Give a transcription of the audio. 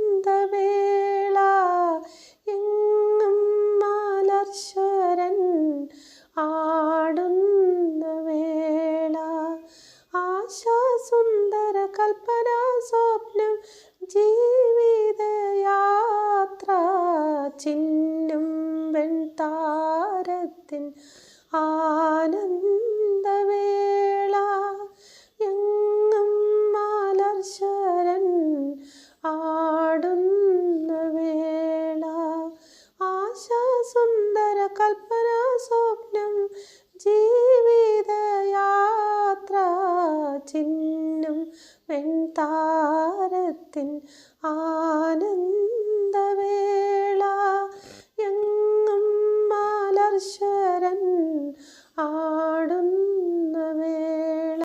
ആനന്ദവേള എങ്ങും മലർശരൻ ആടുന്ന വേള ആശാസുന്ദര കൽപ്പന സ്വപ്നം ജീവിതയാത്ര ചിന്നും വെൺതാരത്തിൻ ആനന്ദവേള എങ്ങും മലർശരൻ ആടുന്ന വേള ആശാസുന്ദര കൽപ്പന സ്വപ്നം ജീവിതയാത്ര ചിന്നും വെൺതാരത്തിൻ ആനന്ദ